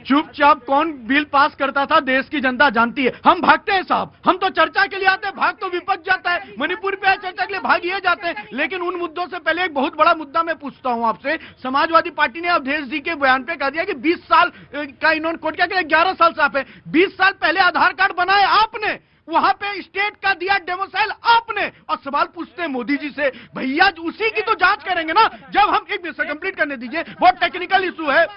चुपचाप कौन bill pass करता था देश की जनता जानती है। हम भागते हैं साहब, हम तो चर्चा के लिए आते हैं, भाग तो विपक्ष जाता है। मणिपुर पे चर्चा के लिए भाग ये जाते हैं, लेकिन उन मुद्दों से पहले एक बहुत बड़ा मुद्दा मैं पूछता हूं आपसे। समाजवादी पार्टी ने अवधेश जी के बयान पे कह दिया कि 20 साल का इन्होंने कोट किया कि 11 साल से आप है। 20 साल पहले आधार कार्ड बनाए आपने, वहां पे स्टेट का दिया डेमोसाइल आपने, और सवाल पूछते हैं मोदी जी से, भैया उसी की तो जांच करेंगे ना। जब हम एक मिनट कंप्लीट करने दीजिए, बहुत टेक्निकल इशू है,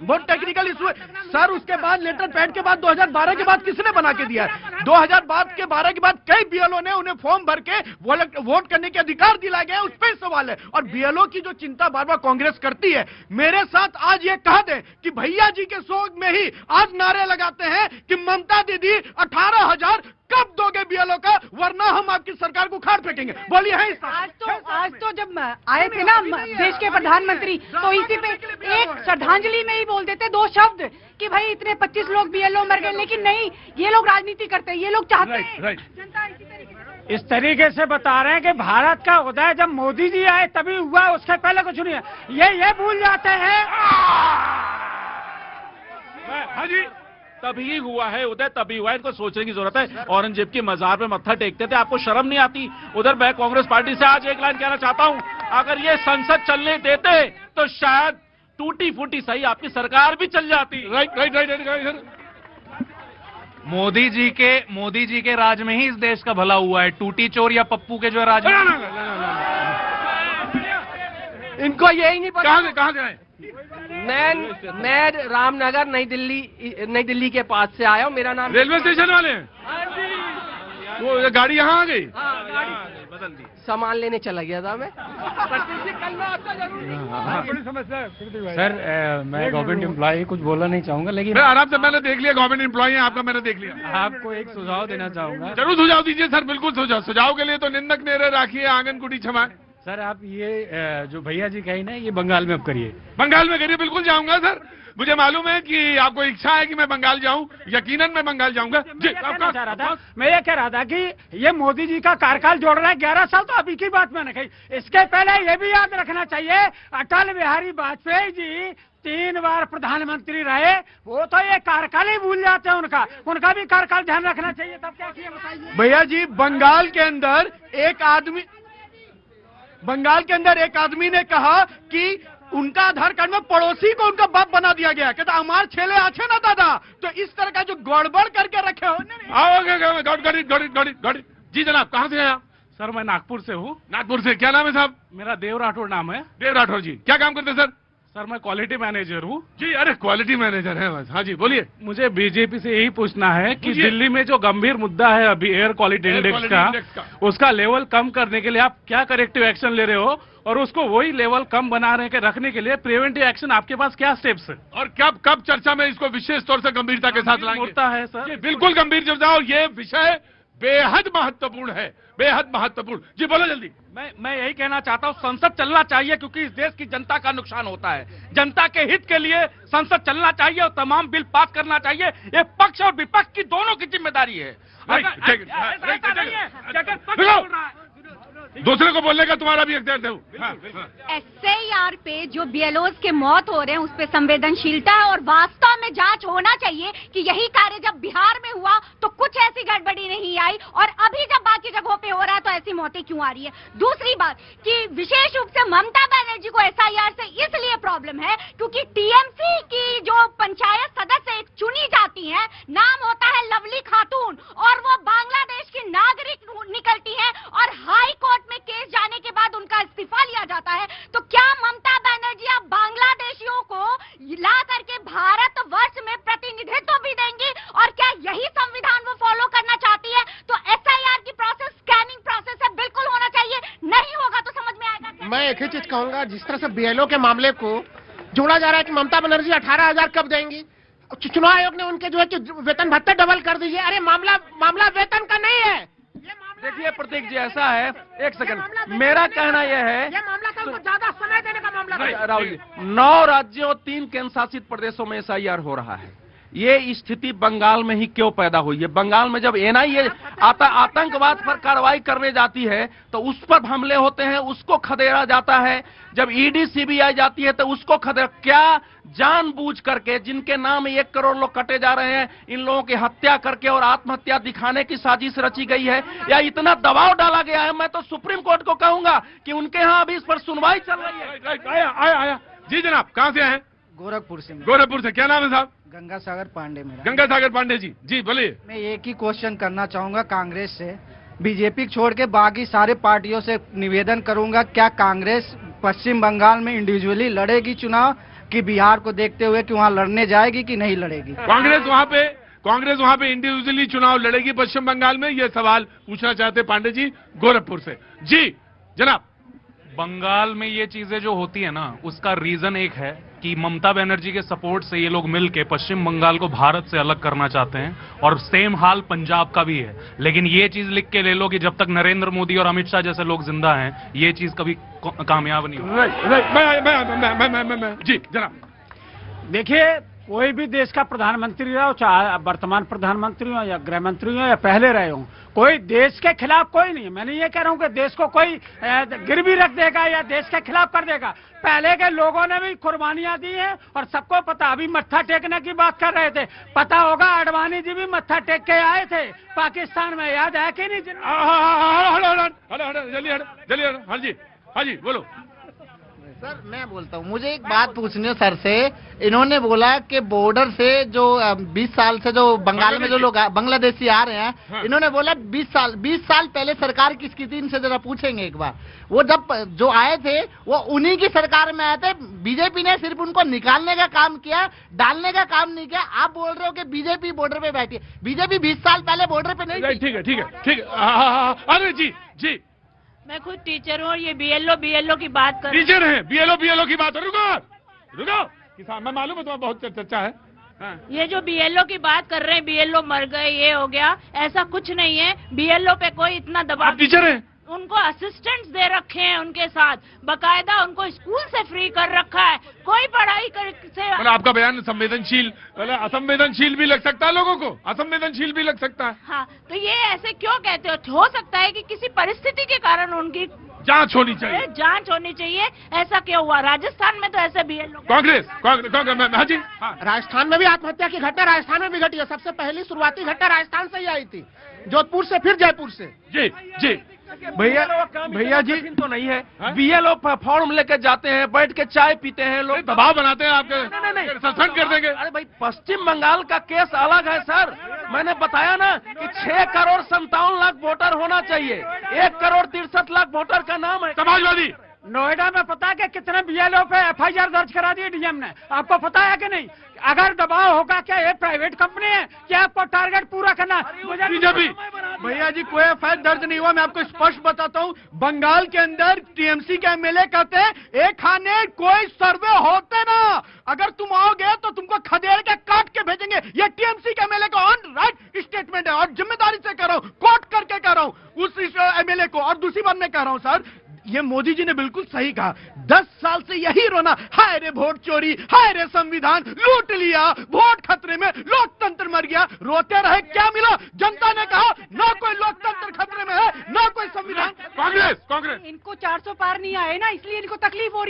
बहुत टेक्निकल इशू है सर। उसके बाद लेटर पैड के बाद 2012 के बाद किसने बना के दिया है? 2012 के बाद कई बीएलओ ने उन्हें फॉर्म भर के वोट करने के अधिकार दिलाए गए, उस पर सवाल है। और बीएलओ की जो चिंता बार बार कांग्रेस करती है, मेरे साथ आज ये कह दें कि भैया जी के शोक में ही आज नारे लगाते हैं कि ममता दीदी 18,000 कब दोगे बीएलओ का, वरना हम आपकी सरकार को उखाड़ फेंकेंगे। बोलिए है आज तो जब आए थे ना देश के प्रधानमंत्री, तो इसी पे एक श्रद्धांजलि में ही बोल देते 2 शब्द कि भाई इतने 25 लोग बीएलओ मर गए। लेकिन नहीं, ये लोग राजनीति करते हैं, ये लोग चाहते हैं जनता इस तरीके से बता रहे हैं कि भारत का उदय जब मोदी जी आए तभी हुआ, उसके पहले कुछ नहीं है। ये भूल जाते हैं। हाँ जी, तभी हुआ है उदय, तभी हुआ है। इनको सोचने की जरूरत है। औरंगजेब की मजार पे मत्था टेकते थे, आपको शर्म नहीं आती? उधर मैं कांग्रेस पार्टी से आज एक लाइन कहना चाहता हूं, अगर ये संसद चलने देते तो शायद टूटी फूटी सही आपकी सरकार भी चल जाती। राइट। मोदी जी के राज में ही इस देश का भला हुआ है। टूटी चोर या पप्पू के जो राज इनको यही नहीं पता। कहां से आए? मैं रामनगर नई दिल्ली के पास से आया हूँ। मेरा नाम रेलवे स्टेशन वाले हैं। वो गाड़ी यहाँ आ गई, बदल दी। सामान लेने चला गया था मैं। बड़ी समस्या है सर। मैं गवर्नमेंट एम्प्लॉय कुछ बोलना नहीं चाहूंगा, लेकिन आराम से मैंने देख लिया, गवर्नमेंट एम्प्लॉय है आपका, मैंने देख लिया। आपको एक सुझाव देना चाहूंगा। जरूर सुझाव दीजिए सर, बिल्कुल सुझाव के लिए तो निंदक नेरे राखिए, आंगन कुटी क्षमा। सर आप ये जो भैया जी कही ना, ये बंगाल में अब करिए। बंगाल में करिए, बिल्कुल जाऊंगा सर। मुझे मालूम है कि आपको इच्छा है कि मैं बंगाल जाऊं, यकीनन मैं बंगाल जाऊंगा जी। मैं ये कह रहा था कि ये मोदी जी का कार्यकाल जोड़ रहा है 11 साल, तो अभी की बात मैंने कही। इसके पहले ये भी याद रखना चाहिए, अटल बिहारी वाजपेयी जी 3 बार प्रधानमंत्री रहे, वो तो ये कार्यकाल ही भूल जाते हैं। उनका भी कार्यकाल ध्यान रखना चाहिए। तब क्या किया बताइए भैया जी। बंगाल के अंदर एक आदमी ने कहा कि उनका आधार कार्ड में पड़ोसी को उनका बाप बना दिया गया, कहता हमार छेले आछे ना दादा। तो इस तरह का जो गड़बड़ करके रखे हो। जी जनाब, कहाँ से आया? सर मैं नागपुर से हूँ। नागपुर से, क्या नाम है साहब? मेरा देव राठौड़ नाम है। देव राठौड़ जी, क्या काम करते हैं सर? सर मैं क्वालिटी मैनेजर हूँ जी। अरे क्वालिटी मैनेजर है बस। हाँ जी बोलिए। मुझे बीजेपी से यही पूछना है कि दिल्ली में जो गंभीर मुद्दा है अभी एयर क्वालिटी इंडेक्स का, उसका लेवल कम करने के लिए आप क्या करेक्टिव एक्शन ले रहे हो, और उसको वही लेवल कम बना रखने के लिए प्रिवेंटिव एक्शन आपके पास क्या स्टेप्स है? और कब चर्चा में इसको विशेष तौर से गंभीरता के साथ लाएंगे? मुद्दा है सर, बिल्कुल गंभीर चर्चा, और ये विषय बेहद महत्वपूर्ण है, बेहद महत्वपूर्ण। जी बोलो जल्दी। मैं यही कहना चाहता हूँ, संसद चलना चाहिए, क्योंकि इस देश की जनता का नुकसान होता है। जनता के हित के लिए संसद चलना चाहिए और तमाम बिल पास करना चाहिए। ये पक्ष और विपक्ष की दोनों की जिम्मेदारी है। दूसरे को बोलने का तुम्हारा भी अख्तियार दो। SIR पे जो बीएलओज के मौत हो रहे हैं, उस पे संवेदनशीलता है और वास्तव में जांच होना चाहिए कि यही कार्य जब बिहार में हुआ तो कुछ ऐसी गड़बड़ी नहीं आई, और अभी जब बाकी जगहों पे हो रहा है तो ऐसी मौतें क्यों आ रही है। दूसरी बात कि विशेष रूप से ममता बनर्जी को SIR से इसलिए प्रॉब्लम है क्योंकि टीएमसी की जो पंचायत सदस्य चुनी जाती है, नाम होता है लवली खातून, और वो बांग्लादेश की नागरिक निकलती है, और हाई कोर्ट में केस जाने के बाद उनका इस्तीफा लिया जाता है। तो क्या ममता बनर्जी अब बांग्लादेशियों को ला करके भारत वर्ष में प्रतिनिधित्व भी देंगी, और क्या यही संविधान वो फॉलो करना चाहती है? तो SIR की प्रोसेस स्कैनिंग प्रोसेस है, बिल्कुल होना चाहिए। नहीं होगा तो समझ में आएगा। मैं एक ही चीज कहूंगा, जिस तरह से बीएलओ के मामले को जोड़ा जा रहा है कि ममता बनर्जी 18,000 कब देंगी, चुनाव आयोग ने उनके जो है कि वेतन भत्ते डबल कर दीजिए। अरे मामला वेतन का नहीं है। देखिए प्रतीक जी, ऐसा है, एक सेकंड, मेरा कहना यह है, ये मामला था उनको ज्यादा समय देने का मामला था। राहुल जी, 9 राज्यों 3 केंद्र शासित प्रदेशों में SIR हो रहा है। ये स्थिति बंगाल में ही क्यों पैदा हुई है। बंगाल में जब एनआईए आतंकवाद पर कार्रवाई करने जाती है तो उस पर हमले होते हैं, उसको खदेड़ा जाता है। जब ईडी सीबीआई जाती है तो उसको खदेड़ा, क्या जानबूझ करके जिनके नाम 1 करोड़ लोग कटे जा रहे हैं, इन लोगों की हत्या करके और आत्महत्या दिखाने की साजिश रची गई है, या इतना दबाव डाला गया है। मैं तो सुप्रीम कोर्ट को कहूंगा कि उनके यहाँ अभी इस पर सुनवाई चल रही है। आया जी जनाब, कहाँ से आए? गोरखपुर से। गोरखपुर से, क्या नाम है साहब? गंगा सागर पांडे मेरा। गंगा सागर पांडे जी, जी बोलिए। मैं एक ही क्वेश्चन करना चाहूंगा कांग्रेस से, बीजेपी छोड़ के बाकी सारे पार्टियों से निवेदन करूंगा, क्या कांग्रेस पश्चिम बंगाल में इंडिविजुअली लड़ेगी चुनाव, कि बिहार को देखते हुए कि वहाँ लड़ने जाएगी कि नहीं लड़ेगी? कांग्रेस वहाँ पे इंडिविजुअली चुनाव लड़ेगी पश्चिम बंगाल में, ये सवाल पूछना चाहते पांडे जी गोरखपुर से। जी जनाब। बंगाल में ये चीजें जो होती है ना, उसका रीजन एक है कि ममता बनर्जी के सपोर्ट से ये लोग मिलके पश्चिम बंगाल को भारत से अलग करना चाहते हैं, और सेम हाल पंजाब का भी है। लेकिन ये चीज लिख के ले लो कि जब तक नरेंद्र मोदी और अमित शाह जैसे लोग जिंदा हैं, ये चीज कभी कामयाब नहीं होगी। जी जनाब। देखिए, कोई भी देश का प्रधानमंत्री रहो, चाहे वर्तमान प्रधानमंत्री हो या गृह मंत्री हो या पहले रहे हो, कोई देश के खिलाफ कोई नहीं है। मैंने ये कह रहा हूँ कि देश को कोई गिरवी रख देगा या देश के खिलाफ कर देगा। पहले के लोगों ने भी कुर्बानियां दी हैं और सबको पता। अभी मत्था टेकने की बात कर रहे थे, पता होगा आडवाणी जी भी मत्था टेक के आए थे पाकिस्तान में, याद है कि नहीं? जल्दी हाँ जी बोलो। सर मैं बोलता हूँ, मुझे एक बात पूछनी है सर से। इन्होंने बोला कि बॉर्डर से जो 20 साल से जो बंगाल में जो लोग बांग्लादेशी आ रहे हैं, हाँ। इन्होंने बोला 20 साल पहले सरकार किसकी थी, इनसे जरा पूछेंगे एक बार। वो जब जो आए थे वो उन्हीं की सरकार में आए थे, बीजेपी ने सिर्फ उनको निकालने का काम किया, डालने का काम नहीं किया। आप बोल रहे हो कि बीजेपी बॉर्डर पे बैठी है, बीजेपी 20 साल पहले बॉर्डर पे नहीं। ठीक है। अरे जी मैं खुद टीचर हूँ और ये बीएलओ की बात कर। टीचर हैं, बीएलओ की बात। रुको किसान, मैं मालूम है तुम्हें बहुत चर्चा है। हाँ। ये जो बीएलओ की बात कर रहे हैं, बीएलओ मर गए, ये हो गया, ऐसा कुछ नहीं है। बीएलओ पे कोई इतना दबाव। टीचर हैं, उनको असिस्टेंट्स दे रखे हैं, उनके साथ बकायदा उनको स्कूल से फ्री कर रखा है। कोई पढ़ाई से आपका बयान संवेदनशील, असंवेदनशील भी लग सकता है लोगों को, असंवेदनशील भी लग सकता है। हाँ, तो ये ऐसे क्यों कहते हो सकता है कि किसी परिस्थिति के कारण उनकी जांच होनी चाहिए। जांच होनी चाहिए। ऐसा क्यों हुआ? राजस्थान में तो ऐसे भी है। कांग्रेस हाँ जी। राजस्थान में भी आत्महत्या की घटना राजस्थान में भी घटी है। सबसे पहली शुरुआती घटना राजस्थान से ही आई थी, जोधपुर से, फिर जयपुर से। जी भैया जी तो नहीं है। बीएलओ फॉर्म लेके जाते हैं, बैठ के चाय पीते हैं, लोग दबाव बनाते हैं आपके, नहीं सस्पेंड कर देंगे। अरे भाई, पश्चिम बंगाल का केस अलग है सर। मैंने बताया ना कि 6 करोड़ 57 लाख वोटर होना चाहिए, 1 करोड़ 63 लाख वोटर का नाम है समाजवादी। नोएडा में पता है कि कितने बीएलओ पे एफआईआर दर्ज करा दी डीएम ने, आपको पता है कि नहीं? अगर दबाव होगा, क्या ये प्राइवेट कंपनी है क्या आपको टारगेट पूरा करना? बीजेपी भैया जी कोई एफआईआर दर्ज नहीं हुआ। मैं आपको स्पष्ट बताता हूँ, बंगाल के अंदर टीएमसी के एमएलए कहते हैं एक खाने कोई सर्वे होते ना, अगर तुम आओगे तो तुमको खदेड़ के काट के भेजेंगे। ये टीएमसी के एमएलए का ऑन राइट स्टेटमेंट है और जिम्मेदारी से कह रहा हूँ, कोट करके कह रहा हूँ उस एमएलए को। और दूसरी बात मैं कह रहा हूँ सर, ये मोदी जी ने बिल्कुल सही कहा, 10 साल से यही रोना, हाय रे वोट चोरी, हाय रे संविधान लूट लिया, वोट खतरे में, लोकतंत्र मर गया। रोते रहे, क्या मिला? जनता ने कहा ना कोई लोकतंत्र खतरे में है, ना कोई संविधान। कांग्रेस इनको 400 पार नहीं आए ना, इसलिए इनको तकलीफ हो रही है।